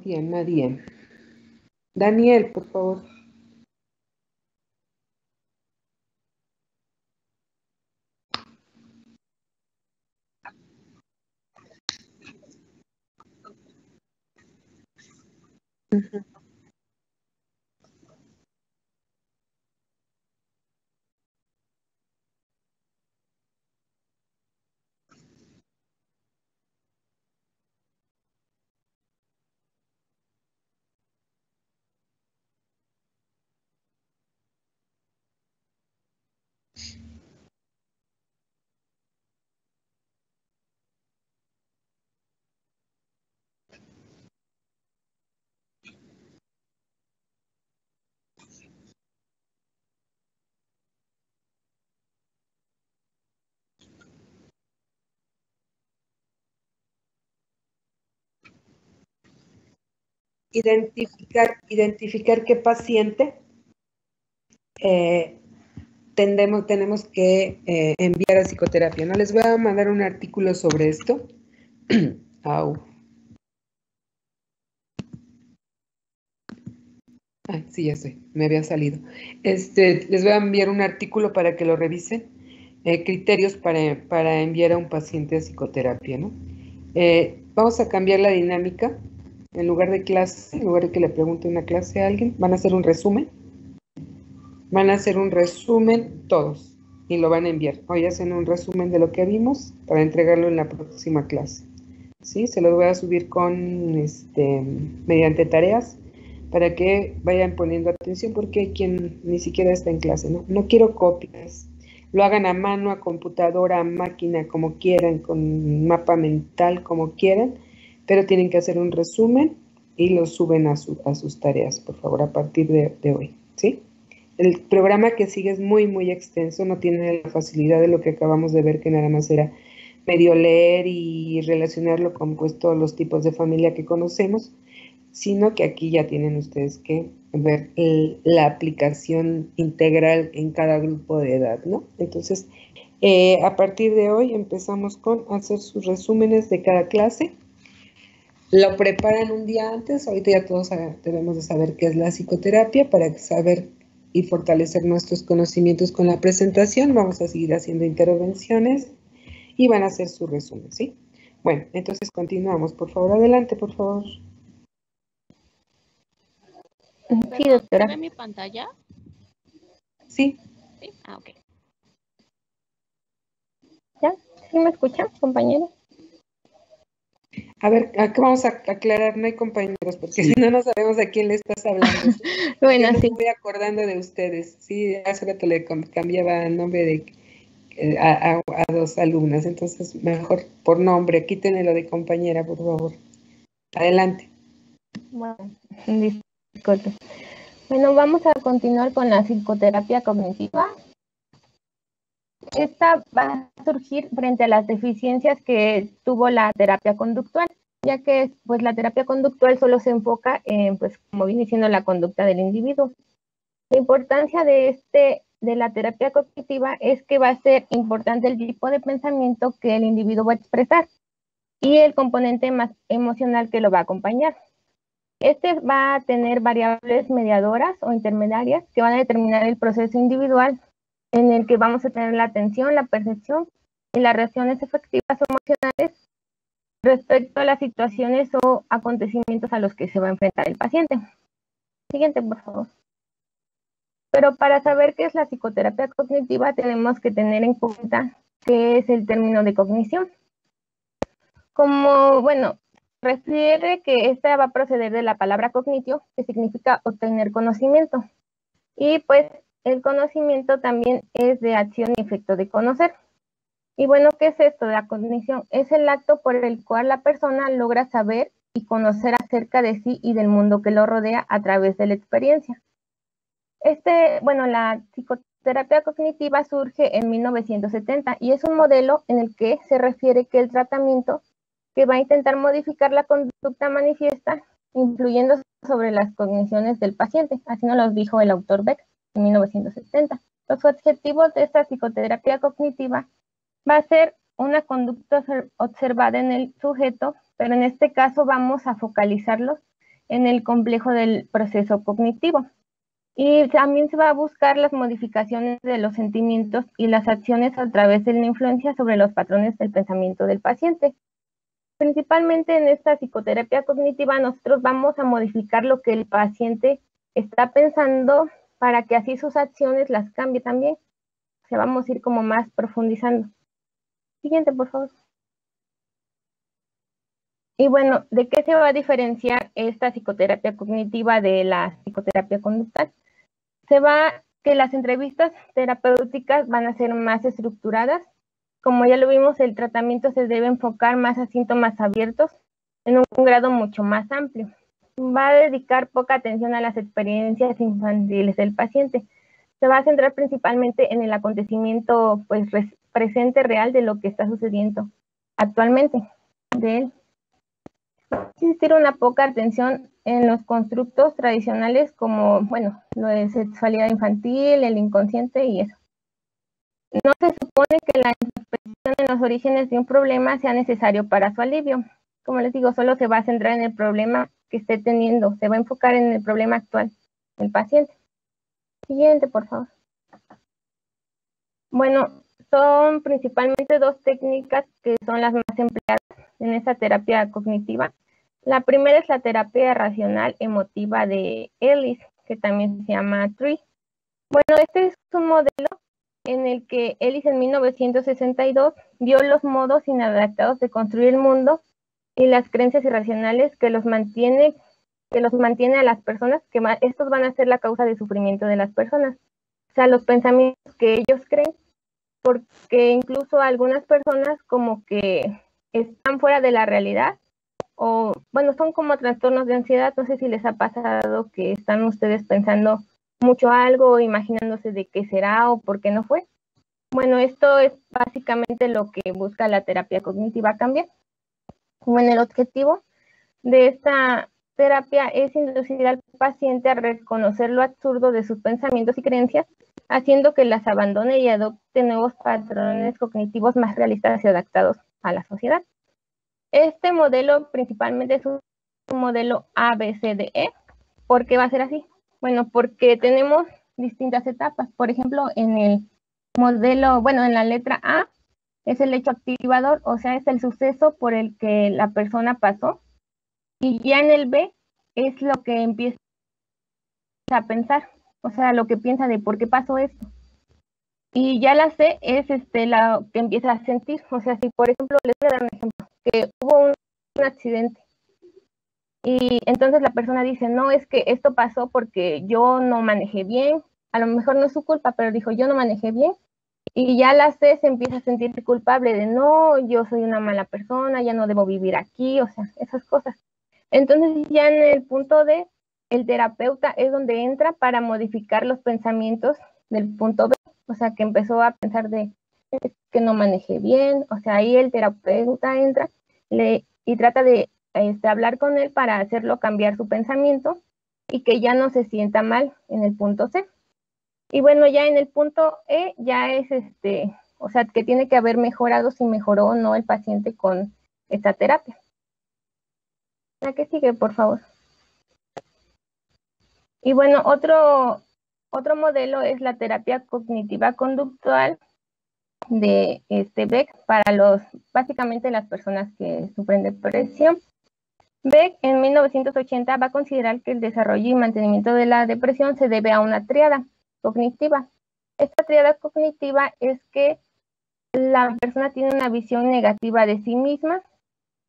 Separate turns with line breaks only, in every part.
nadie. Daniel, por favor. Identificar qué paciente tenemos que enviar a psicoterapia, ¿no? Les voy a mandar un artículo sobre esto. Au. Sí, ya estoy, me había salido. Les voy a enviar un artículo para que lo revisen. Criterios para enviar a un paciente a psicoterapia, ¿no? Vamos a cambiar la dinámica. En lugar de clase, en lugar de que le pregunte una clase a alguien, van a hacer un resumen. Van a hacer un resumen todos y lo van a enviar. Hoy hacen un resumen de lo que vimos para entregarlo en la próxima clase. ¿Sí? Se los voy a subir mediante tareas para que vayan poniendo atención porque hay quien ni siquiera está en clase, ¿no? No quiero copias. Lo hagan a mano, a computadora, a máquina, como quieran, con mapa mental, como quieran, pero tienen que hacer un resumen y lo suben a sus tareas, por favor, a partir de hoy, ¿sí? El programa que sigue es muy, muy extenso, no tiene la facilidad de lo que acabamos de ver, que nada más era medio leer y relacionarlo con pues todos los tipos de familia que conocemos, sino que aquí ya tienen ustedes que ver la aplicación integral en cada grupo de edad, ¿no? Entonces, a partir de hoy empezamos con hacer sus resúmenes de cada clase. Lo preparan un día antes, ahorita ya todos debemos de saber qué es la psicoterapia para saber y fortalecer nuestros conocimientos con la presentación. Vamos a seguir haciendo intervenciones y van a hacer su resumen, ¿sí? Bueno, entonces continuamos. Por favor, adelante, por favor.
Sí, doctora. ¿Ve mi pantalla?
Sí.
¿Sí? Ah, ok. ¿Ya? ¿Sí me escuchan, compañeros?
A ver, acá vamos a aclarar, no hay compañeros, porque si no sabemos a quién le estás hablando.
Bueno,
yo
sí.
me voy acordando de ustedes. Sí, hace rato le cambiaba el nombre de a dos alumnas, entonces mejor por nombre, quítenlo de compañera, por favor. Adelante.
Bueno, disculpe. Bueno, vamos a continuar con la psicoterapia cognitiva. Esta va a surgir frente a las deficiencias que tuvo la terapia conductual, ya que pues la terapia conductual solo se enfoca en, pues, como viene siendo la conducta del individuo. La importancia de la terapia cognitiva es que va a ser importante el tipo de pensamiento que el individuo va a expresar y el componente más emocional que lo va a acompañar. Este va a tener variables mediadoras o intermediarias que van a determinar el proceso individual en el que vamos a tener la atención, la percepción y las reacciones efectivas o emocionales respecto a las situaciones o acontecimientos a los que se va a enfrentar el paciente. Siguiente, por favor. Pero para saber qué es la psicoterapia cognitiva tenemos que tener en cuenta qué es el término de cognición. Como, bueno, refiere que esta va a proceder de la palabra cognitio, que significa obtener conocimiento. Y pues el conocimiento también es de acción y efecto de conocer. Y bueno, ¿qué es esto de la cognición? Es el acto por el cual la persona logra saber y conocer acerca de sí y del mundo que lo rodea a través de la experiencia. Bueno, la psicoterapia cognitiva surge en 1970 y es un modelo en el que se refiere que el tratamiento que va a intentar modificar la conducta manifiesta, influyendo sobre las cogniciones del paciente. Así nos lo dijo el autor Beck en 1970. Los objetivos de esta psicoterapia cognitiva va a ser una conducta observada en el sujeto, pero en este caso vamos a focalizarlos en el complejo del proceso cognitivo. Y también se va a buscar las modificaciones de los sentimientos y las acciones a través de la influencia sobre los patrones del pensamiento del paciente. Principalmente en esta psicoterapia cognitiva nosotros vamos a modificar lo que el paciente está pensando para que así sus acciones las cambie también. O sea, vamos a ir como más profundizando. Siguiente, por favor. Y bueno, ¿de qué se va a diferenciar esta psicoterapia cognitiva de la psicoterapia conductual? Se va que las entrevistas terapéuticas van a ser más estructuradas. Como ya lo vimos, el tratamiento se debe enfocar más a síntomas abiertos en un grado mucho más amplio. Va a dedicar poca atención a las experiencias infantiles del paciente. Se va a centrar principalmente en el acontecimiento pues, presente real de lo que está sucediendo actualmente de él. Va a existir una poca atención en los constructos tradicionales como, bueno, lo de sexualidad infantil, el inconsciente y eso. No se supone que la interpretación en los orígenes de un problema sea necesario para su alivio. Como les digo, solo se va a centrar en el problema que esté teniendo, se va a enfocar en el problema actual del paciente. Siguiente, por favor. Bueno, son principalmente dos técnicas que son las más empleadas en esta terapia cognitiva. La primera es la terapia racional emotiva de Ellis, que también se llama TREE. Bueno, este es un modelo en el que Ellis en 1962 vio los modos inadaptados de construir el mundo y las creencias irracionales que los mantiene a las personas, que estos van a ser la causa de sufrimiento de las personas. O sea, los pensamientos que ellos creen, porque incluso algunas personas como que están fuera de la realidad, o bueno, son como trastornos de ansiedad. No sé si les ha pasado que están ustedes pensando mucho algo, imaginándose de qué será o por qué no fue. Bueno, esto es básicamente lo que busca la terapia cognitiva cambiar. Bueno, el objetivo de esta terapia es inducir al paciente a reconocer lo absurdo de sus pensamientos y creencias, haciendo que las abandone y adopte nuevos patrones cognitivos más realistas y adaptados a la sociedad. Este modelo principalmente es un modelo ABCDE. ¿Por qué va a ser así? Bueno, porque tenemos distintas etapas. Por ejemplo, en el modelo, bueno, en la letra A es el hecho activador, o sea, es el suceso por el que la persona pasó. Y ya en el B es lo que empieza a pensar, o sea, lo que piensa de por qué pasó esto. Y ya la C es la que empieza a sentir, o sea, si por ejemplo, les voy a dar un ejemplo, que hubo un accidente y entonces la persona dice, no, es que esto pasó porque yo no manejé bien, a lo mejor no es su culpa, pero dijo, yo no manejé bien, y ya la C se empieza a sentir culpable de, no, yo soy una mala persona, ya no debo vivir aquí, o sea, esas cosas. Entonces ya en el punto D, el terapeuta es donde entra para modificar los pensamientos del punto B, o sea, que empezó a pensar de que no manejé bien, o sea, ahí el terapeuta entra y trata de hablar con él para hacerlo cambiar su pensamiento y que ya no se sienta mal en el punto C. Y bueno, ya en el punto E ya es o sea, que tiene que haber mejorado si mejoró o no el paciente con esta terapia. La que sigue, por favor. Y bueno, otro modelo es la terapia cognitiva conductual de Beck para básicamente las personas que sufren depresión. Beck en 1980 va a considerar que el desarrollo y mantenimiento de la depresión se debe a una tríada cognitiva. Esta tríada cognitiva es que la persona tiene una visión negativa de sí misma,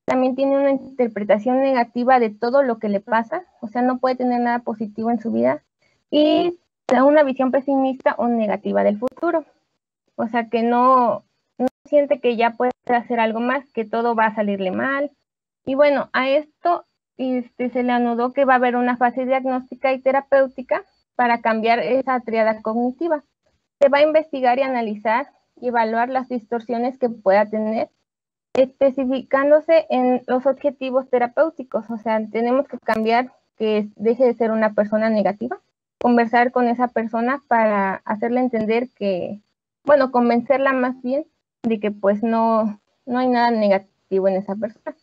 también tiene una interpretación negativa de todo lo que le pasa, o sea, no puede tener nada positivo en su vida, y una visión pesimista o negativa del futuro, o sea, que no siente que ya puede hacer algo más, que todo va a salirle mal. Y bueno, a esto se le anudó que va a haber una fase diagnóstica y terapéutica para cambiar esa tríada cognitiva. Se va a investigar y analizar y evaluar las distorsiones que pueda tener, especificándose en los objetivos terapéuticos. O sea, tenemos que cambiar que deje de ser una persona negativa, conversar con esa persona para hacerle entender que, bueno, convencerla más bien de que pues no hay nada negativo en esa persona.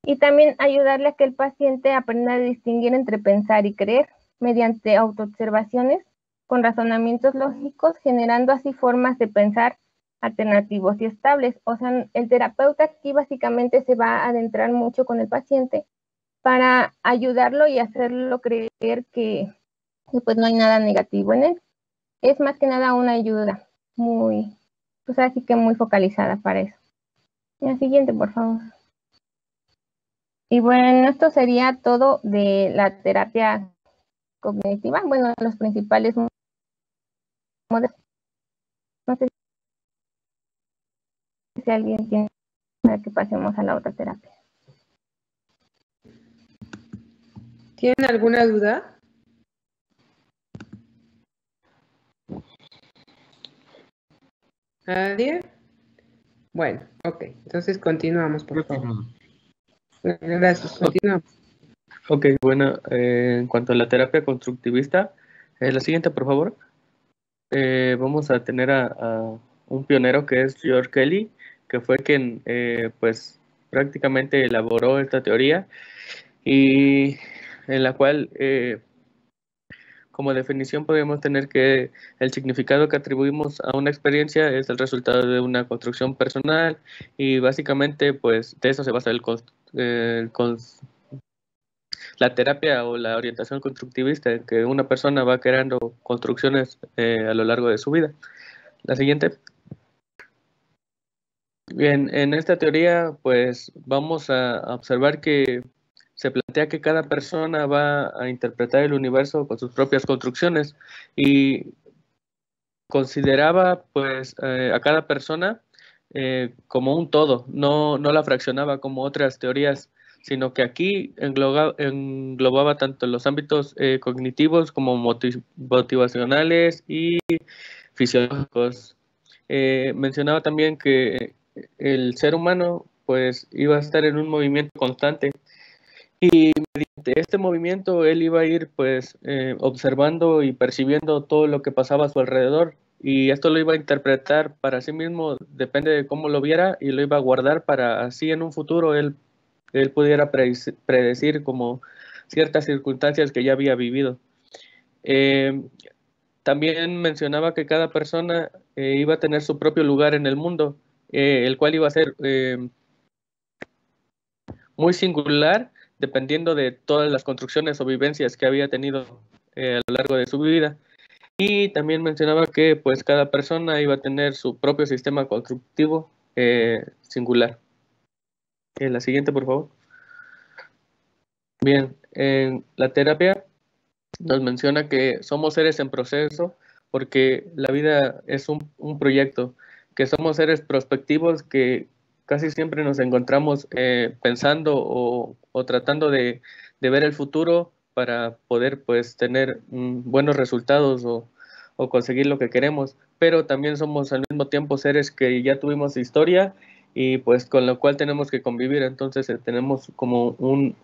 y también ayudarle a que el paciente aprenda a distinguir entre pensar y creer mediante autoobservaciones con razonamientos lógicos, generando así formas de pensar alternativos y estables. O sea, el terapeuta aquí básicamente se va a adentrar mucho con el paciente para ayudarlo y hacerlo creer que pues no hay nada negativo en él. Es más que nada una ayuda muy, pues así que muy focalizada para eso. La siguiente, por favor. Y bueno, esto sería todo de la terapia cognitiva. Bueno, los principales modelos. No sé si alguien tiene para que pasemos a la otra terapia.
¿Tienen alguna duda? ¿Nadie? Bueno, ok. Entonces continuamos, por favor. Gracias, continuamos.
Ok, bueno, en cuanto a la terapia constructivista, la siguiente, por favor. Vamos a tener a un pionero que es George Kelly, que fue quien, pues, prácticamente elaboró esta teoría y en la cual, como definición, podemos tener que el significado que atribuimos a una experiencia es el resultado de una construcción personal y básicamente, pues, de eso se basa la terapia o la orientación constructivista, que una persona va creando construcciones a lo largo de su vida. La siguiente. Bien, en esta teoría, pues vamos a observar que se plantea que cada persona va a interpretar el universo con sus propias construcciones y consideraba, pues, a cada persona como un todo, no la fraccionaba como otras teorías, sino que aquí englobaba tanto los ámbitos cognitivos como motivacionales y fisiológicos. Mencionaba también que el ser humano pues iba a estar en un movimiento constante y mediante este movimiento él iba a ir pues observando y percibiendo todo lo que pasaba a su alrededor y esto lo iba a interpretar para sí mismo, depende de cómo lo viera y lo iba a guardar para así en un futuro él pudiera predecir como ciertas circunstancias que ya había vivido. Eh, También mencionaba que cada persona iba a tener su propio lugar en el mundo, el cual iba a ser muy singular dependiendo de todas las construcciones o vivencias que había tenido a lo largo de su vida. Y también mencionaba que pues cada persona iba a tener su propio sistema constructivo singular. La siguiente, por favor. Bien, en la terapia nos menciona que somos seres en proceso porque la vida es un proyecto, que somos seres prospectivos que casi siempre nos encontramos pensando o tratando de ver el futuro para poder pues tener buenos resultados o conseguir lo que queremos, pero también somos al mismo tiempo seres que ya tuvimos historia y pues con lo cual tenemos que convivir, entonces tenemos como un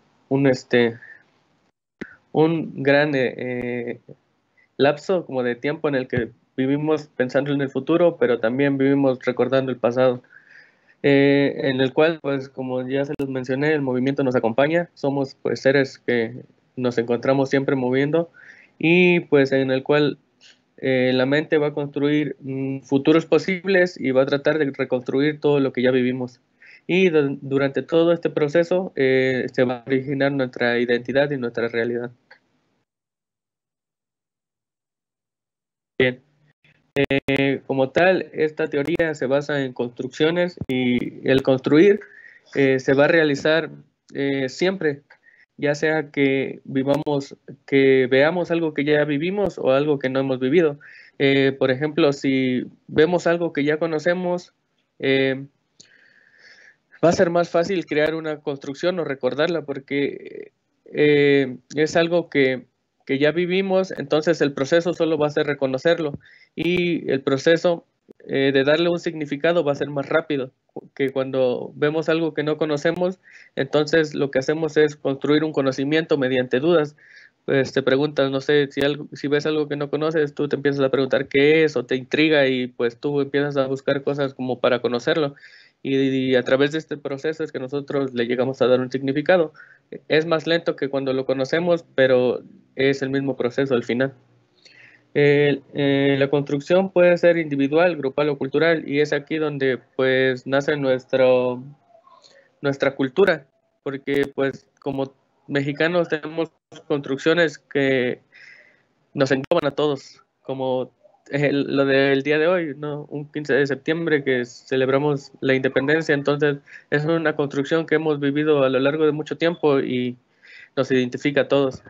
gran lapso como de tiempo en el que vivimos pensando en el futuro, pero también vivimos recordando el pasado, en el cual, pues como ya se los mencioné, el movimiento nos acompaña, somos pues seres que nos encontramos siempre moviendo y pues en el cual la mente va a construir futuros posibles y va a tratar de reconstruir todo lo que ya vivimos. Y durante todo este proceso se va a originar nuestra identidad y nuestra realidad. Bien. Como tal, esta teoría se basa en construcciones y el construir se va a realizar siempre, ya sea que vivamos, que veamos algo que ya vivimos o algo que no hemos vivido. Por ejemplo, si vemos algo que ya conocemos, va a ser más fácil crear una construcción o recordarla porque es algo que ya vivimos, entonces el proceso solo va a ser reconocerlo y el proceso de darle un significado va a ser más rápido que cuando vemos algo que no conocemos, entonces lo que hacemos es construir un conocimiento mediante dudas. Pues te preguntas, no sé, si ves algo que no conoces, tú te empiezas a preguntar qué es o te intriga y pues tú empiezas a buscar cosas como para conocerlo y a través de este proceso es que nosotros le llegamos a dar un significado. Es más lento que cuando lo conocemos, pero es el mismo proceso al final. La construcción puede ser individual, grupal o cultural, y es aquí donde pues nace nuestra cultura, porque pues como mexicanos tenemos construcciones que nos engloban a todos, como lo del día de hoy, ¿no? Un 15 de septiembre que celebramos la independencia, entonces es una construcción que hemos vivido a lo largo de mucho tiempo y nos identifica a todos.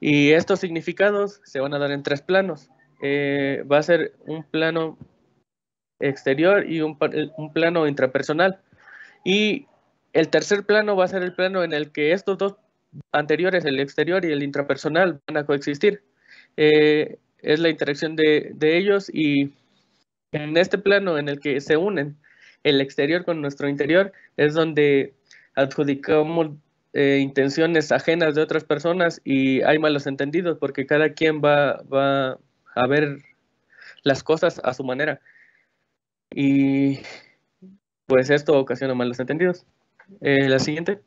Y estos significados se van a dar en tres planos. Va a ser un plano exterior y un plano intrapersonal. Y el tercer plano va a ser el plano en el que estos dos anteriores, el exterior y el intrapersonal, van a coexistir. Es la interacción de ellos, y en este plano en el que se unen el exterior con nuestro interior es donde adjudicamos intenciones ajenas de otras personas y hay malos entendidos porque cada quien va a ver las cosas a su manera y pues esto ocasiona malos entendidos. La siguiente.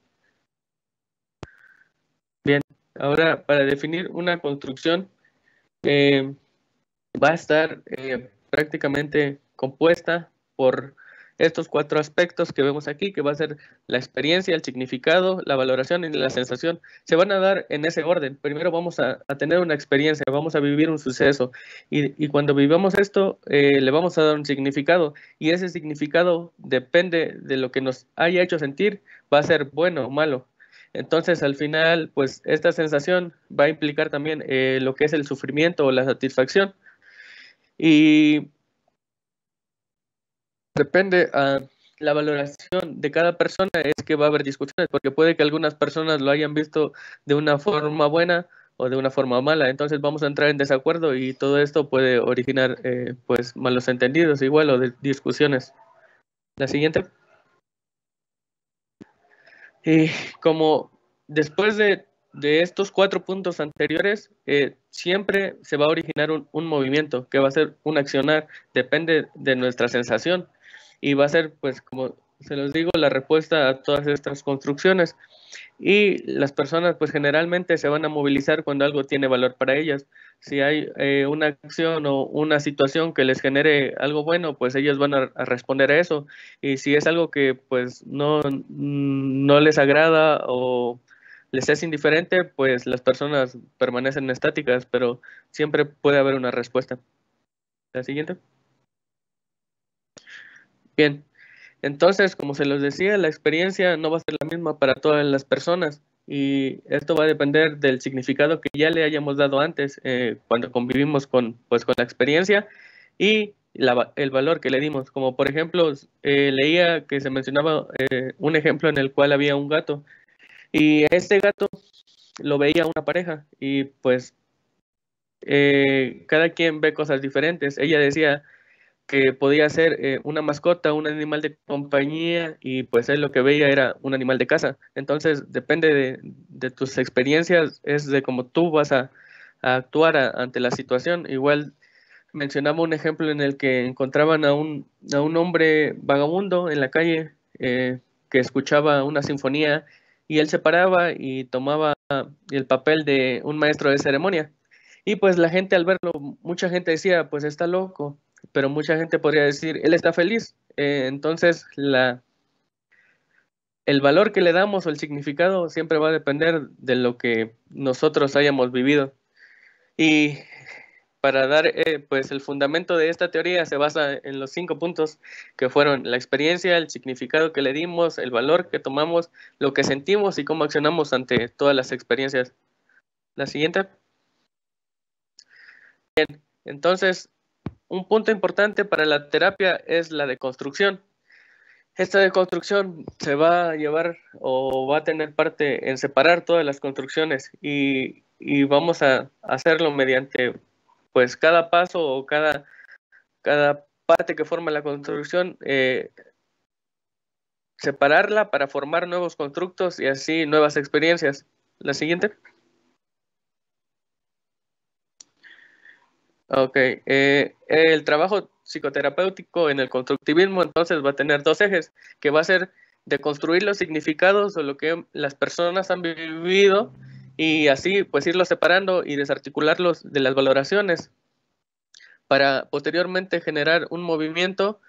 Bien, ahora para definir una construcción va a estar prácticamente compuesta por estos cuatro aspectos que vemos aquí, que va a ser la experiencia, el significado, la valoración y la sensación. Se van a dar en ese orden. Primero vamos a tener una experiencia, vamos a vivir un suceso y cuando vivamos esto le vamos a dar un significado y ese significado depende de lo que nos haya hecho sentir, va a ser bueno o malo. Entonces, al final, pues esta sensación va a implicar también lo que es el sufrimiento o la satisfacción. Y depende a la valoración de cada persona es que va a haber discusiones, porque puede que algunas personas lo hayan visto de una forma buena o de una forma mala. Entonces vamos a entrar en desacuerdo y todo esto puede originar pues malos entendidos igual o de discusiones. La siguiente. Y como después de estos cuatro puntos anteriores, siempre se va a originar un movimiento que va a ser un accionar, depende de nuestra sensación y va a ser, pues, como se los digo, la respuesta a todas estas construcciones. Y las personas, pues, generalmente se van a movilizar cuando algo tiene valor para ellas. Si hay una acción o una situación que les genere algo bueno, pues ellos van a responder a eso. Y si es algo que, pues, no les agrada o les es indiferente, pues las personas permanecen estáticas, pero siempre puede haber una respuesta. La siguiente. Bien. Entonces, como se los decía, la experiencia no va a ser la misma para todas las personas y esto va a depender del significado que ya le hayamos dado antes cuando convivimos pues, con la experiencia y el valor que le dimos. Como por ejemplo, leía que se mencionaba un ejemplo en el cual había un gato y este gato lo veía una pareja y pues cada quien ve cosas diferentes. Ella decía que podía ser una mascota, un animal de compañía, y pues él lo que veía era un animal de casa. Entonces, depende de tus experiencias, es de cómo tú vas a actuar ante la situación. Igual mencionaba un ejemplo en el que encontraban a un hombre vagabundo en la calle que escuchaba una sinfonía y él se paraba y tomaba el papel de un maestro de ceremonia. Y pues la gente al verlo, mucha gente decía, pues está loco, pero mucha gente podría decir, él está feliz. Entonces, el valor que le damos o el significado siempre va a depender de lo que nosotros hayamos vivido. Y para dar pues el fundamento de esta teoría se basa en los 5 puntos que fueron la experiencia, el significado que le dimos, el valor que tomamos, lo que sentimos y cómo accionamos ante todas las experiencias. La siguiente. Bien, entonces un punto importante para la terapia es la deconstrucción. Esta deconstrucción se va a llevar o va a tener parte en separar todas las construcciones y vamos a hacerlo mediante pues cada paso o cada parte que forma la construcción, separarla para formar nuevos constructos y así nuevas experiencias. La siguiente. Ok, el trabajo psicoterapéutico en el constructivismo entonces va a tener dos ejes, que va a ser de construir los significados o lo que las personas han vivido y así pues irlos separando y desarticularlos de las valoraciones para posteriormente generar un movimiento,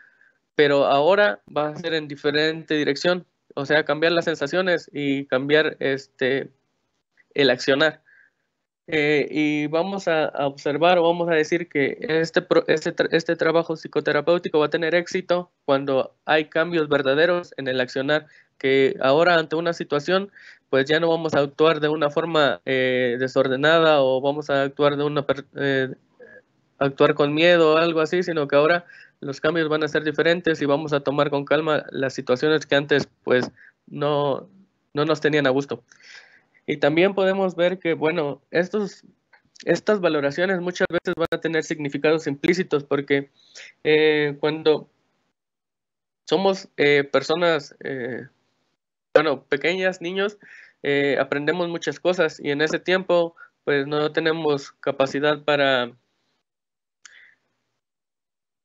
pero ahora va a ser en diferente dirección, o sea, cambiar las sensaciones y cambiar el accionar. Y vamos a observar o vamos a decir que este trabajo psicoterapéutico va a tener éxito cuando hay cambios verdaderos en el accionar, que ahora ante una situación pues ya no vamos a actuar de una forma desordenada o vamos a actuar actuar con miedo o algo así, sino que ahora los cambios van a ser diferentes y vamos a tomar con calma las situaciones que antes pues no nos tenían a gusto. Y también podemos ver que, bueno, estas valoraciones muchas veces van a tener significados implícitos porque cuando somos personas, bueno, pequeñas, niños, aprendemos muchas cosas y en ese tiempo pues no tenemos capacidad para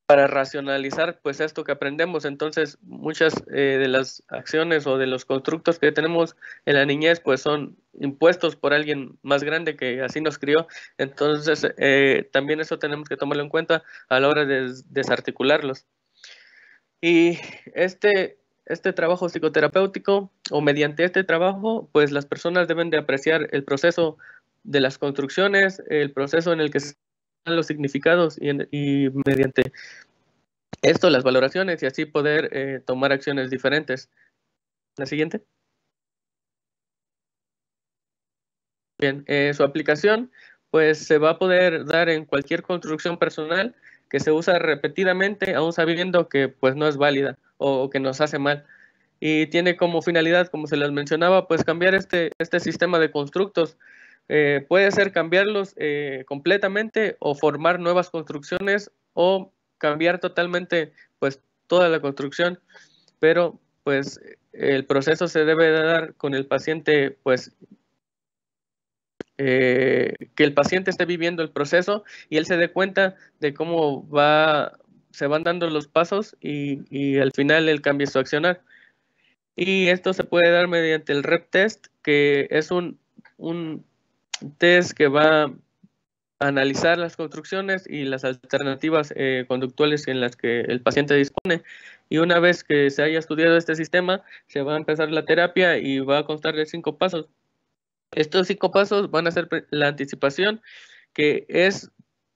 racionalizar pues esto que aprendemos. Entonces muchas de las acciones o de los constructos que tenemos en la niñez pues son impuestos por alguien más grande que así nos crió. Entonces también eso tenemos que tomarlo en cuenta a la hora de desarticularlos. Y este trabajo psicoterapéutico o mediante este trabajo pues las personas deben de apreciar el proceso de las construcciones, el proceso en el que se dan los significados y mediante esto, las valoraciones y así poder tomar acciones diferentes. La siguiente. Bien, su aplicación pues se va a poder dar en cualquier construcción personal que se usa repetidamente, aún sabiendo que pues no es válida o que nos hace mal. Y tiene como finalidad, como se les mencionaba, pues cambiar este sistema de constructos. Puede ser cambiarlos completamente o formar nuevas construcciones o cambiar totalmente pues toda la construcción, pero pues el proceso se debe de dar con el paciente, pues que el paciente esté viviendo el proceso y él se dé cuenta de cómo se van dando los pasos y al final él cambie su accionar. Y esto se puede dar mediante el REP test, que es un test que va a analizar las construcciones y las alternativas conductuales en las que el paciente dispone. Y una vez que se haya estudiado este sistema, se va a empezar la terapia y va a constar de 5 pasos. Estos 5 pasos van a ser la anticipación, que es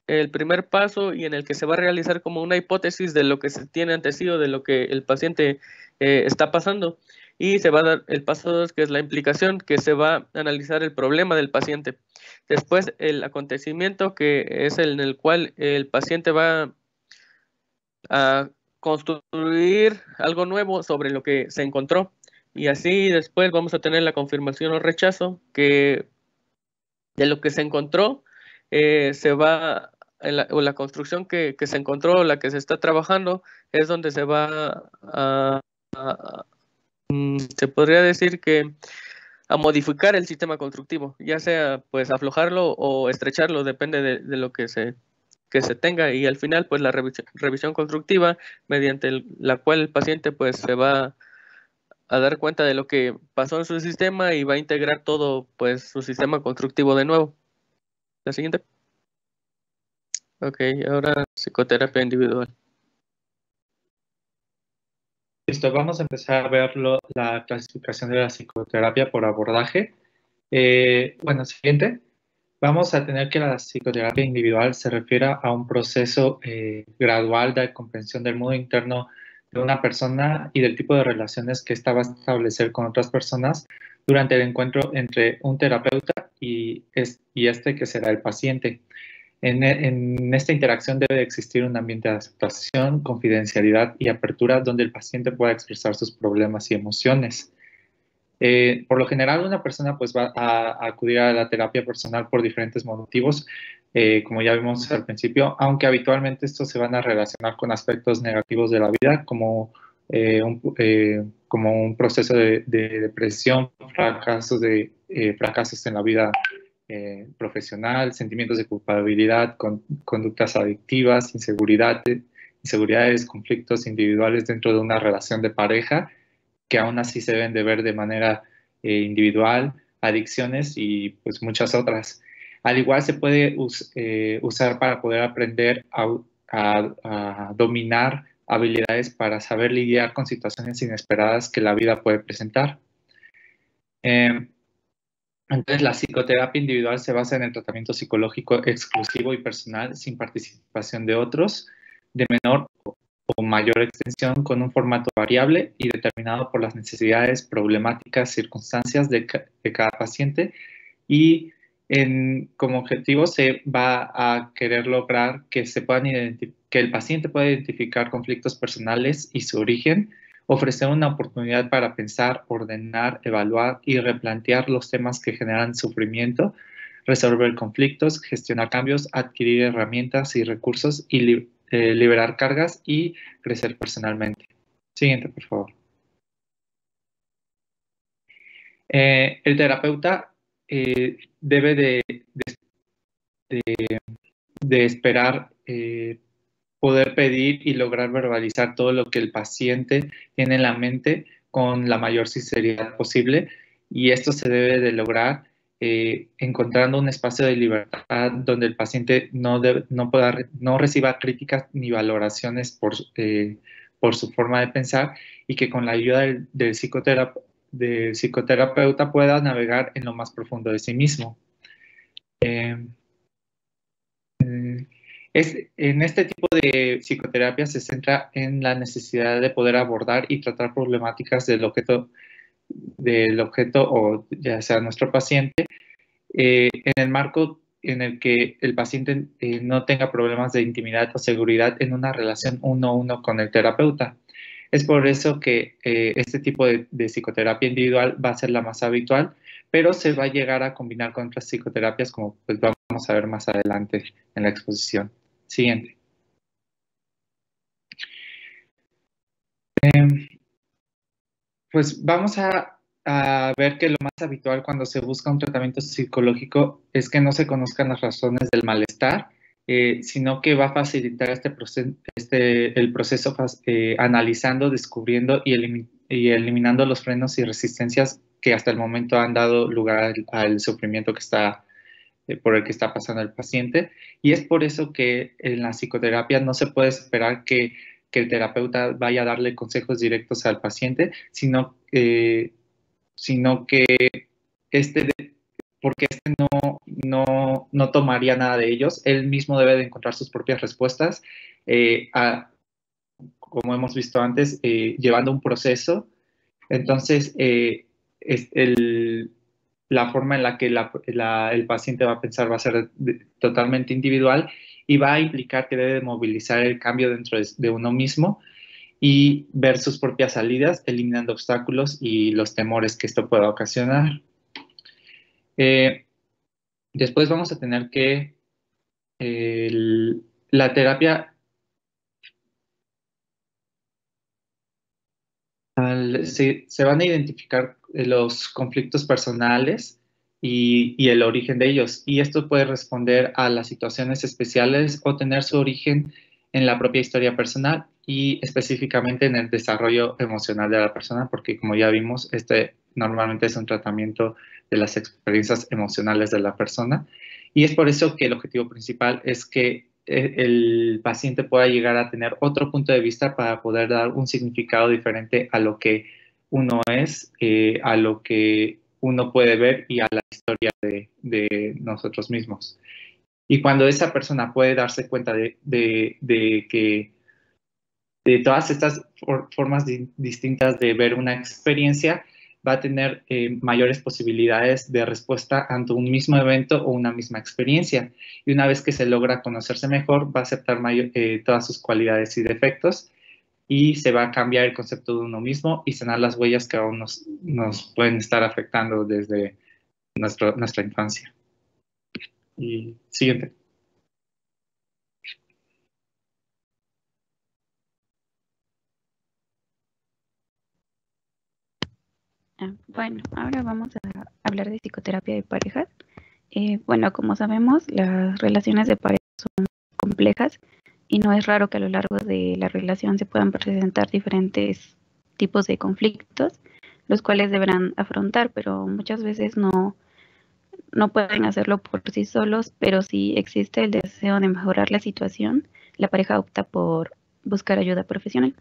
el primer paso y en el que se va a realizar como una hipótesis de lo que se tiene ante sí o de lo que el paciente está pasando. Y se va a dar el paso 2, que es la implicación, que se va a analizar el problema del paciente. Después, el acontecimiento, que es el en el cual el paciente va a construir algo nuevo sobre lo que se encontró. Y así después vamos a tener la confirmación o rechazo, que de lo que se encontró se va, o la construcción que se encontró, la que se está trabajando, es donde se va se podría decir que a modificar el sistema constructivo, ya sea pues aflojarlo o estrecharlo, depende de lo que se tenga, y al final pues la revisión constructiva mediante la cual el paciente pues se va a dar cuenta de lo que pasó en su sistema y va a integrar todo pues su sistema constructivo de nuevo. La siguiente. Ok, ahora psicoterapia individual.
Listo, vamos a empezar a ver la clasificación de la psicoterapia por abordaje. Bueno, siguiente. Vamos a tener que la psicoterapia individual se refiere a un proceso gradual de comprensión del mundo interno de una persona y del tipo de relaciones que ésta va a establecer con otras personas durante el encuentro entre un terapeuta y este que será el paciente. En esta interacción debe existir un ambiente de aceptación, confidencialidad y apertura donde el paciente pueda expresar sus problemas y emociones. Por lo general, una persona pues va a acudir a la terapia personal por diferentes motivos, como ya vimos al principio, aunque habitualmente estos se van a relacionar con aspectos negativos de la vida, como un proceso de depresión, fracasos en la vida profesional, sentimientos de culpabilidad, conductas adictivas, inseguridades, conflictos individuales dentro de una relación de pareja, que aún así se deben de ver de manera individual, adicciones y pues muchas otras. Al igual se puede usar para poder aprender a dominar habilidades para saber lidiar con situaciones inesperadas que la vida puede presentar. Entonces, la psicoterapia individual se basa en el tratamiento psicológico exclusivo y personal sin participación de otros, de menor o mayor extensión, con un formato variable y determinado por las necesidades, problemáticas, circunstancias de cada paciente, y como objetivo se va a querer lograr que que el paciente pueda identificar conflictos personales y su origen, ofrecer una oportunidad para pensar, ordenar, evaluar y replantear los temas que generan sufrimiento, resolver conflictos, gestionar cambios, adquirir herramientas y recursos y liberar cargas y crecer personalmente. Siguiente, por favor. El terapeuta debe de esperar poder pedir y lograr verbalizar todo lo que el paciente tiene en la mente con la mayor sinceridad posible, y esto se debe de lograr encontrando un espacio de libertad donde el paciente no reciba críticas ni valoraciones por su forma de pensar, y que con la ayuda del psicoterapeuta pueda navegar en lo más profundo de sí mismo. En este tipo de psicoterapia se centra en la necesidad de poder abordar y tratar problemáticas del objeto o ya sea nuestro paciente, en el marco en el que el paciente no tenga problemas de intimidad o seguridad en una relación uno a uno con el terapeuta. Es por eso que este tipo de psicoterapia individual va a ser la más habitual, pero se va a llegar a combinar con otras psicoterapias, como pues vamos a ver más adelante en la exposición. Siguiente. Pues vamos a ver que lo más habitual cuando se busca un tratamiento psicológico es que no se conozcan las razones del malestar, sino que va a facilitar el proceso analizando, descubriendo y eliminando los frenos y resistencias que hasta el momento han dado lugar al sufrimiento por el que está pasando el paciente. Y es por eso que en la psicoterapia no se puede esperar que el terapeuta vaya a darle consejos directos al paciente, sino que porque no tomaría nada de ellos. Él mismo debe de encontrar sus propias respuestas, como hemos visto antes, llevando un proceso. Entonces, la forma en la que el paciente va a pensar va a ser totalmente individual, y va a implicar que debe movilizar el cambio dentro de uno mismo y ver sus propias salidas, eliminando obstáculos y los temores que esto pueda ocasionar. Después vamos a tener que la terapia, se van a identificar los conflictos personales y el origen de ellos, y esto puede responder a las situaciones especiales o tener su origen en la propia historia personal y específicamente en el desarrollo emocional de la persona, porque como ya vimos, este normalmente es un tratamiento de las experiencias emocionales de la persona, y es por eso que el objetivo principal es que el paciente pueda llegar a tener otro punto de vista para poder dar un significado diferente a lo que uno es, a lo que uno puede ver y a la historia de nosotros mismos. Y cuando esa persona puede darse cuenta de que de todas estas formas distintas de ver una experiencia, va a tener mayores posibilidades de respuesta ante un mismo evento o una misma experiencia. Y una vez que se logra conocerse mejor, va a aceptar todas sus cualidades y defectos, y se va a cambiar el concepto de uno mismo y sanar las huellas que aún nos pueden estar afectando desde nuestra infancia. Y siguiente.
Bueno, ahora vamos a hablar de psicoterapia de parejas. Bueno, como sabemos, las relaciones de pareja son complejas y no es raro que a lo largo de la relación se puedan presentar diferentes tipos de conflictos, los cuales deberán afrontar, pero muchas veces no pueden hacerlo por sí solos, pero si existe el deseo de mejorar la situación, la pareja opta por buscar ayuda profesional.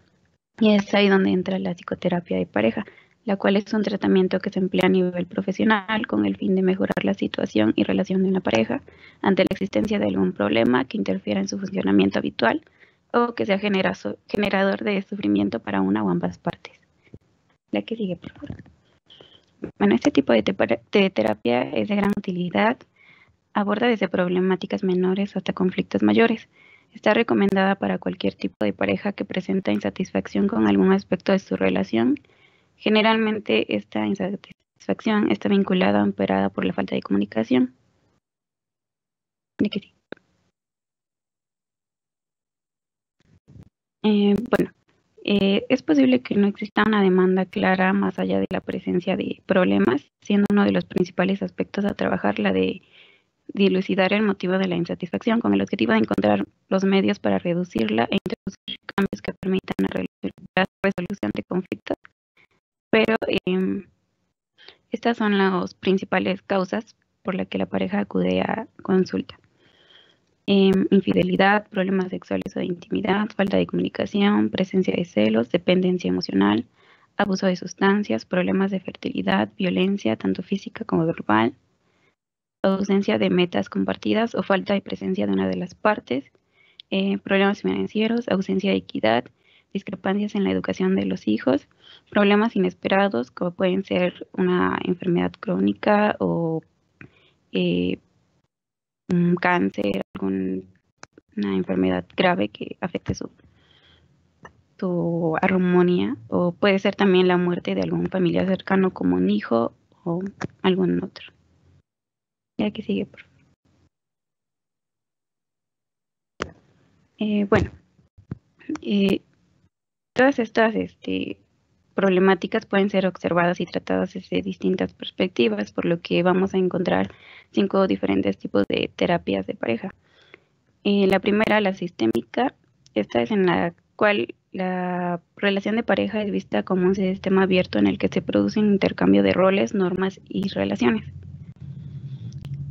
Y es ahí donde entra la psicoterapia de pareja, la cual es un tratamiento que se emplea a nivel profesional con el fin de mejorar la situación y relación de una pareja ante la existencia de algún problema que interfiera en su funcionamiento habitual o que sea generador de sufrimiento para una o ambas partes. La que sigue, por favor. Bueno, este tipo de terapia es de gran utilidad, aborda desde problemáticas menores hasta conflictos mayores. Está recomendada para cualquier tipo de pareja que presenta insatisfacción con algún aspecto de su relación. Generalmente esta insatisfacción está vinculada o empeorada por la falta de comunicación. Bueno, es posible que no exista una demanda clara más allá de la presencia de problemas, siendo uno de los principales aspectos a trabajar la de dilucidar el motivo de la insatisfacción con el objetivo de encontrar los medios para reducirla e introducir cambios que permitan la resolución de conflictos. Pero estas son las principales causas por las que la pareja acude a consulta. Infidelidad, problemas sexuales o de intimidad, falta de comunicación, presencia de celos, dependencia emocional, abuso de sustancias, problemas de fertilidad, violencia, tanto física como verbal, ausencia de metas compartidas o falta de presencia de una de las partes, problemas financieros, ausencia de equidad, discrepancias en la educación de los hijos, problemas inesperados como pueden ser una enfermedad crónica o un cáncer, alguna enfermedad grave que afecte su armonía, o puede ser también la muerte de algún familiar cercano como un hijo o algún otro. Ya que sigue, por favor. Bueno, todas estas problemáticas pueden ser observadas y tratadas desde distintas perspectivas, por lo que vamos a encontrar 5 diferentes tipos de terapias de pareja. La primera, la sistémica, esta es en la cual la relación de pareja es vista como un sistema abierto en el que se produce un intercambio de roles, normas y relaciones.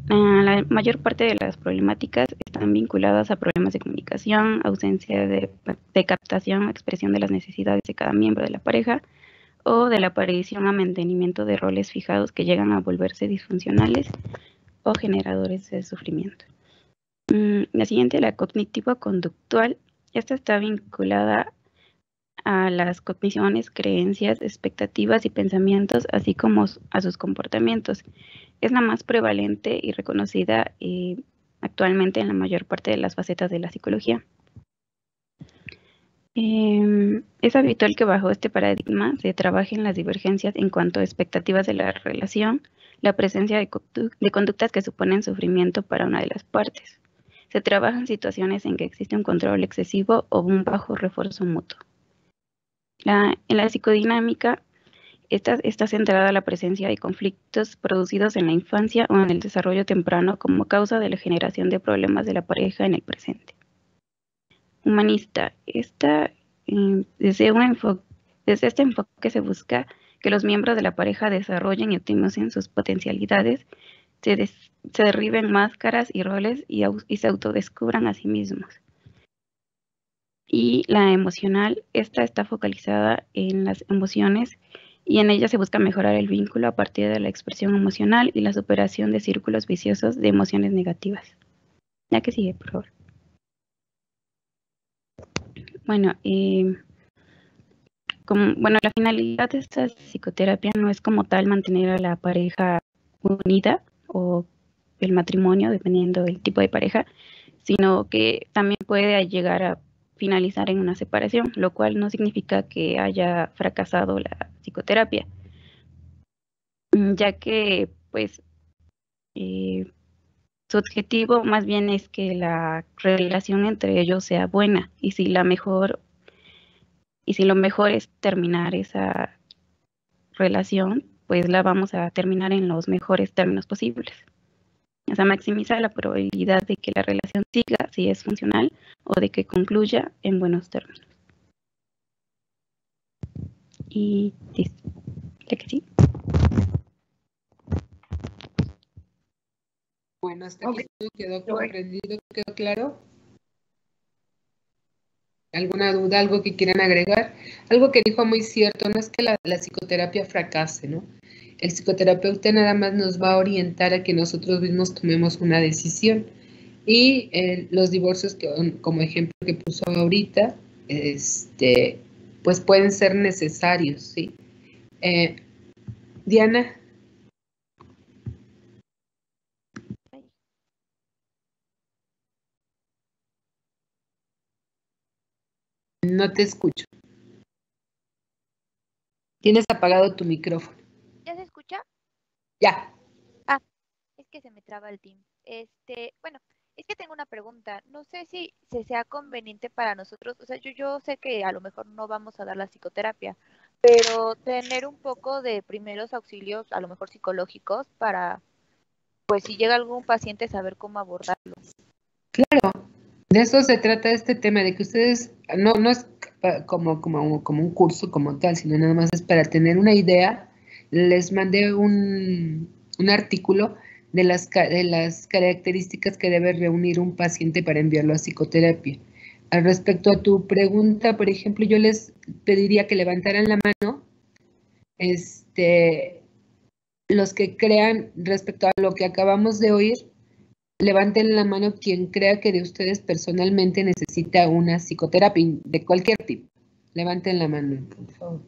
La mayor parte de las problemáticas están vinculadas a problemas de comunicación, ausencia de captación o expresión de las necesidades de cada miembro de la pareja, o de la aparición a mantenimiento de roles fijados que llegan a volverse disfuncionales o generadores de sufrimiento. La siguiente, la cognitivo-conductual, esta está vinculada a las cogniciones, creencias, expectativas y pensamientos, así como a sus comportamientos. Es la más prevalente y reconocida actualmente en la mayor parte de las facetas de la psicología. Es habitual que bajo este paradigma se trabajen las divergencias en cuanto a expectativas de la relación, la presencia de conductas que suponen sufrimiento para una de las partes. Se trabajan situaciones en que existe un control excesivo o un bajo refuerzo mutuo. En la psicodinámica, esta está centrada en la presencia de conflictos producidos en la infancia o en el desarrollo temprano como causa de la generación de problemas de la pareja en el presente. Humanista, desde este enfoque se busca que los miembros de la pareja desarrollen y optimicen sus potencialidades, se derriben máscaras y roles y se autodescubran a sí mismos. Y la emocional, esta está focalizada en las emociones y en ella se busca mejorar el vínculo a partir de la expresión emocional y la superación de círculos viciosos de emociones negativas. Ya que sigue, por favor. Bueno, la finalidad de esta psicoterapia no es como tal mantener a la pareja unida o el matrimonio, dependiendo del tipo de pareja, sino que también puede llegar a finalizar en una separación, lo cual no significa que haya fracasado la psicoterapia, ya que pues su objetivo más bien es que la relación entre ellos sea buena, y si lo mejor es terminar esa relación, pues la vamos a terminar en los mejores términos posibles. O sea, maximiza la probabilidad de que la relación siga si es funcional o de que concluya en buenos términos. Y listo. ¿Ya que sí?
Bueno, hasta aquí todo quedó comprendido, quedó claro. ¿Alguna duda, algo que quieran agregar? Algo que dijo muy cierto, no es que la psicoterapia fracase, ¿no? El psicoterapeuta nada más nos va a orientar a que nosotros mismos tomemos una decisión. Y los divorcios, como ejemplo que puso ahorita, pues pueden ser necesarios, ¿sí? Diana. No te escucho. Tienes apagado tu micrófono.
¿Ya se escucha?
Ya.
Ah, es que se me traba el team. Bueno, es que tengo una pregunta. No sé si sea conveniente para nosotros, o sea, yo sé que a lo mejor no vamos a dar la psicoterapia, pero tener un poco de primeros auxilios, a lo mejor psicológicos, para, pues si llega algún paciente, saber cómo abordarlo.
Claro, de eso se trata este tema, de que ustedes, no es como un curso como tal, sino nada más es para tener una idea. Les mandé un artículo de las características que debe reunir un paciente para enviarlo a psicoterapia. Al respecto a tu pregunta, por ejemplo, yo les pediría que levantaran la mano, los que crean respecto a lo que acabamos de oír. Levanten la mano quien crea que de ustedes personalmente necesita una psicoterapia de cualquier tipo. Levanten la mano, por favor.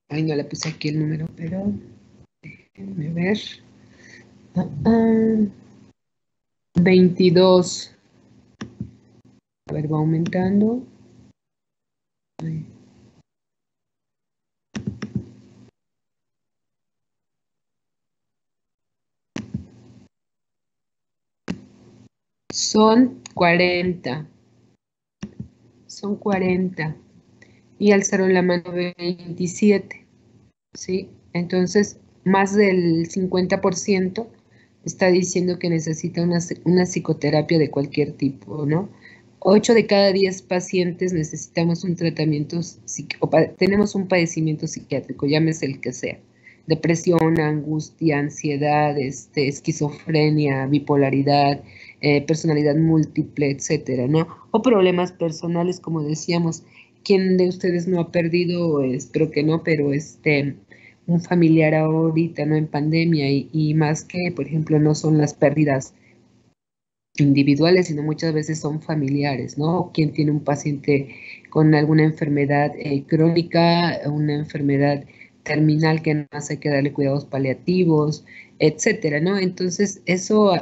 Ay, no le puse aquí el número, pero déjenme ver. 22. A ver, va aumentando. Ay. Son 40. Son 40. Y alzaron la mano 27. ¿Sí? Entonces, más del 50% está diciendo que necesita una psicoterapia de cualquier tipo, ¿no? 8 de cada 10 pacientes necesitamos un tratamiento, tenemos un padecimiento psiquiátrico, llámese el que sea. Depresión, angustia, ansiedad, esquizofrenia, bipolaridad, personalidad múltiple, etcétera, ¿no? O problemas personales, como decíamos. ¿Quién de ustedes no ha perdido? Espero que no, pero un familiar ahorita, ¿no? En pandemia y más que, por ejemplo, no son las pérdidas individuales, sino muchas veces son familiares, ¿no? Quien tiene un paciente con alguna enfermedad crónica, una enfermedad terminal que nada más hay que darle cuidados paliativos, etcétera, ¿no? Entonces, eso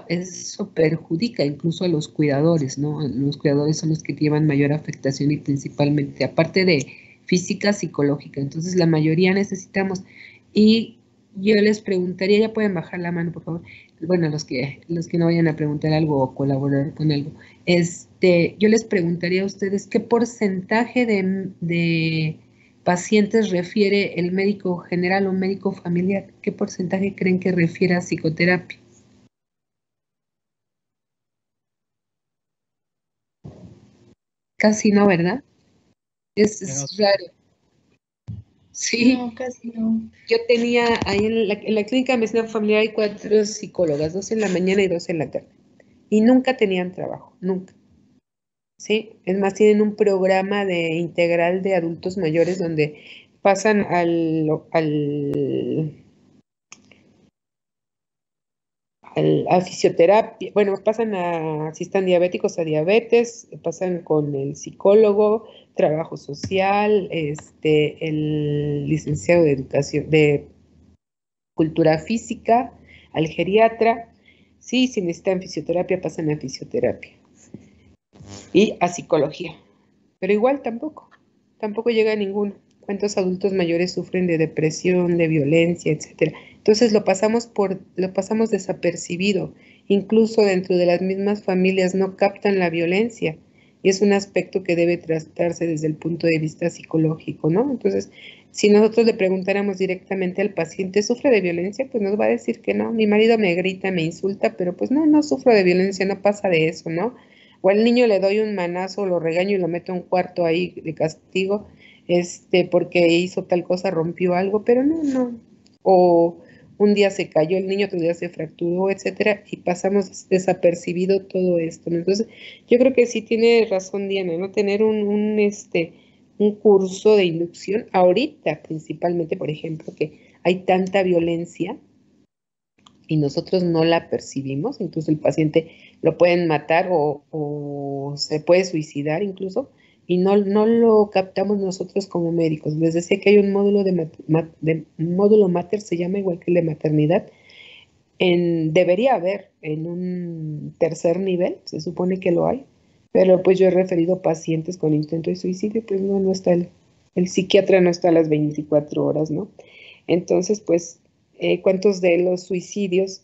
perjudica incluso a los cuidadores, ¿no? Los cuidadores son los que llevan mayor afectación y principalmente, aparte de física, psicológica. Entonces, la mayoría necesitamos. Y yo les preguntaría, ya pueden bajar la mano, por favor. Bueno, los que no vayan a preguntar algo o colaborar con algo. Yo les preguntaría a ustedes qué porcentaje de pacientes refiere el médico general o médico familiar. ¿Qué porcentaje creen que refiere a psicoterapia? Casi no, ¿verdad? Es raro. Sí.
No, casi no.
Yo tenía ahí en la clínica de medicina familiar hay 4 psicólogas, 2 en la mañana y 2 en la tarde. Y nunca tenían trabajo, nunca. Sí, es más, tienen un programa de integral de adultos mayores donde pasan a fisioterapia, bueno, pasan si están diabéticos, a diabetes, pasan con el psicólogo, trabajo social, el licenciado de educación, de cultura física, al geriatra. Sí, si necesitan fisioterapia, pasan a fisioterapia. Y a psicología. Pero igual tampoco llega a ninguno. ¿Cuántos adultos mayores sufren de depresión, de violencia, etcétera? Entonces lo pasamos desapercibido. Incluso dentro de las mismas familias no captan la violencia. y es un aspecto que debe tratarse desde el punto de vista psicológico, ¿no? Entonces, si nosotros le preguntáramos directamente al paciente, ¿sufre de violencia? Pues nos va a decir que no, mi marido me grita, me insulta, pero pues no sufro de violencia, no pasa de eso, ¿no? O al niño le doy un manazo, lo regaño y lo meto a un cuarto ahí de castigo, porque hizo tal cosa, rompió algo, pero no. O un día se cayó el niño, otro día se fracturó, etcétera, y pasamos desapercibido todo esto, ¿no? Entonces, yo creo que sí tiene razón Diana, ¿no? Tener un curso de inducción, ahorita principalmente, por ejemplo, que hay tanta violencia y nosotros no la percibimos, incluso el paciente lo pueden matar o se puede suicidar incluso, y no lo captamos nosotros como médicos. Les decía que hay un módulo módulo mater, se llama igual que el de maternidad, debería haber en un tercer nivel, se supone que lo hay, pero pues yo he referido pacientes con intento de suicidio, pues no está el psiquiatra no está a las 24 horas, ¿no? Entonces, pues, ¿cuántos de los suicidios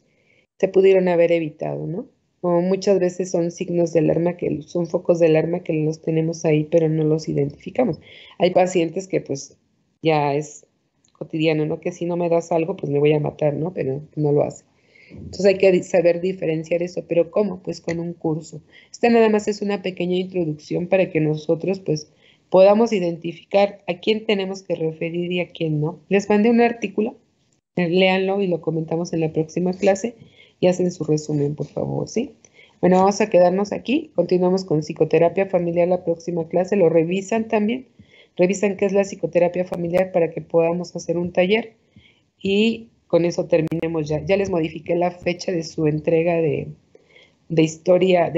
se pudieron haber evitado, ¿no? O muchas veces son signos de alarma, que son focos de alarma que los tenemos ahí, pero no los identificamos. Hay pacientes que pues ya es cotidiano, ¿no? Que si no me das algo, pues me voy a matar, ¿no? Pero no lo hace. Entonces hay que saber diferenciar eso, pero ¿cómo? Pues con un curso. Esta nada más es una pequeña introducción para que nosotros pues podamos identificar a quién tenemos que referir y a quién no. Les mandé un artículo, léanlo y lo comentamos en la próxima clase y hacen su resumen, por favor, ¿sí? Bueno, vamos a quedarnos aquí, continuamos con psicoterapia familiar la próxima clase, lo revisan también, revisan qué es la psicoterapia familiar para que podamos hacer un taller y con eso terminemos ya. Ya les modifiqué la fecha de su entrega de historia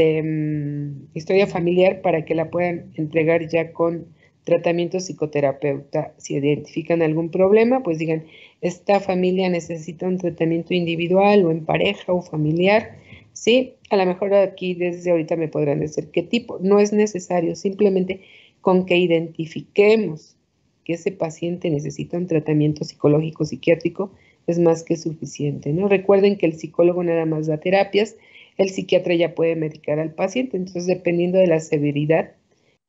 familiar para que la puedan entregar ya con tratamiento psicoterapeuta. Si identifican algún problema, pues digan, esta familia necesita un tratamiento individual o en pareja o familiar, ¿sí? A lo mejor aquí desde ahorita me podrán decir qué tipo. No es necesario, simplemente con que identifiquemos que ese paciente necesita un tratamiento psicológico, psiquiátrico, es más que suficiente, ¿no? Recuerden que el psicólogo nada más da terapias, el psiquiatra ya puede medicar al paciente, entonces dependiendo de la severidad,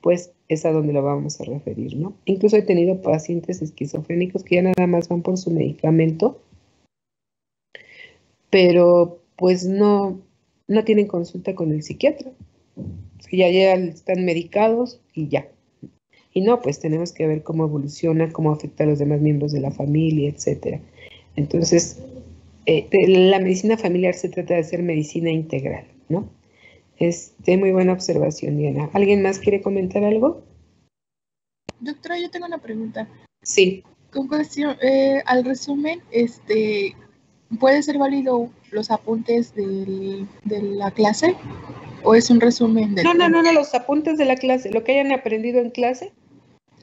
pues es a donde lo vamos a referir, ¿no? Incluso he tenido pacientes esquizofrénicos que ya nada más van por su medicamento, pero pues no tienen consulta con el psiquiatra. O sea, ya están medicados y ya. Y no, pues tenemos que ver cómo evoluciona, cómo afecta a los demás miembros de la familia, etcétera. Entonces, la medicina familiar se trata de hacer medicina integral, ¿no? Muy buena observación, Diana. ¿Alguien más quiere comentar algo?
Doctora, yo tengo una pregunta.
Sí.
Con cuestión, al resumen, ¿puede ser válido los apuntes de la clase? ¿O es un resumen de...?
No, los apuntes de la clase, lo que hayan aprendido en clase,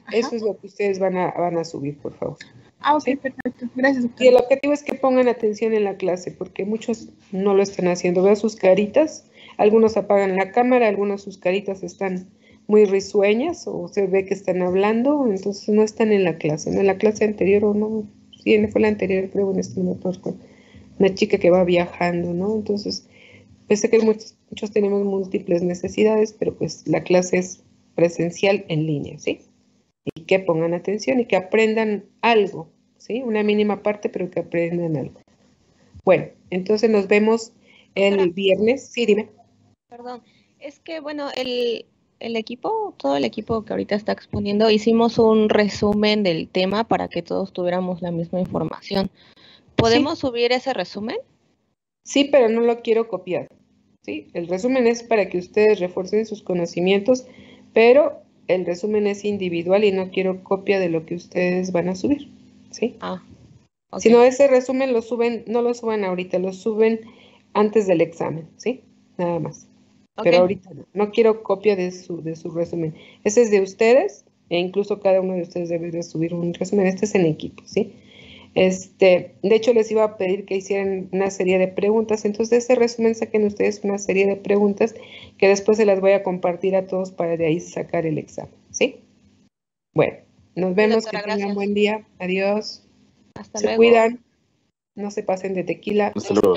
ajá, eso es lo que ustedes van a subir, por favor.
Ah, ok, ¿sí? Perfecto. Gracias, doctora.
Y el objetivo es que pongan atención en la clase, porque muchos no lo están haciendo. Veo sus caritas, algunos apagan la cámara, algunos sus caritas están muy risueñas o se ve que están hablando, entonces no están en la clase. ¿No? En la clase anterior o no, sí, fue la anterior, creo, en este momento, una chica que va viajando, ¿no? Entonces, pensé que muchos tenemos múltiples necesidades, pero pues la clase es presencial en línea, ¿sí? Y que pongan atención y que aprendan algo, ¿sí? Una mínima parte, pero que aprendan algo. Bueno, entonces nos vemos el viernes. Sí, dime.
Perdón, es que bueno, todo el equipo que ahorita está exponiendo, hicimos un resumen del tema para que todos tuviéramos la misma información. ¿Podemos subir ese resumen?
Sí, pero no lo quiero copiar, ¿sí? El resumen es para que ustedes refuercen sus conocimientos, pero el resumen es individual y no quiero copia de lo que ustedes van a subir, ¿sí?
Ah, okay.
Si no, ese resumen lo suben, no lo suban ahorita, lo suben antes del examen, ¿sí? Nada más. Okay. Pero ahorita no quiero copia de su resumen. Ese es de ustedes, e incluso cada uno de ustedes debe de subir un resumen. Este es en equipo, ¿sí? De hecho, les iba a pedir que hicieran una serie de preguntas. Entonces, de ese resumen saquen ustedes una serie de preguntas que después se las voy a compartir a todos para de ahí sacar el examen, ¿sí? Bueno, nos vemos, doctora, que tengan buen día. Adiós.
Hasta luego.
Se cuidan. No se pasen de tequila.
Hasta luego.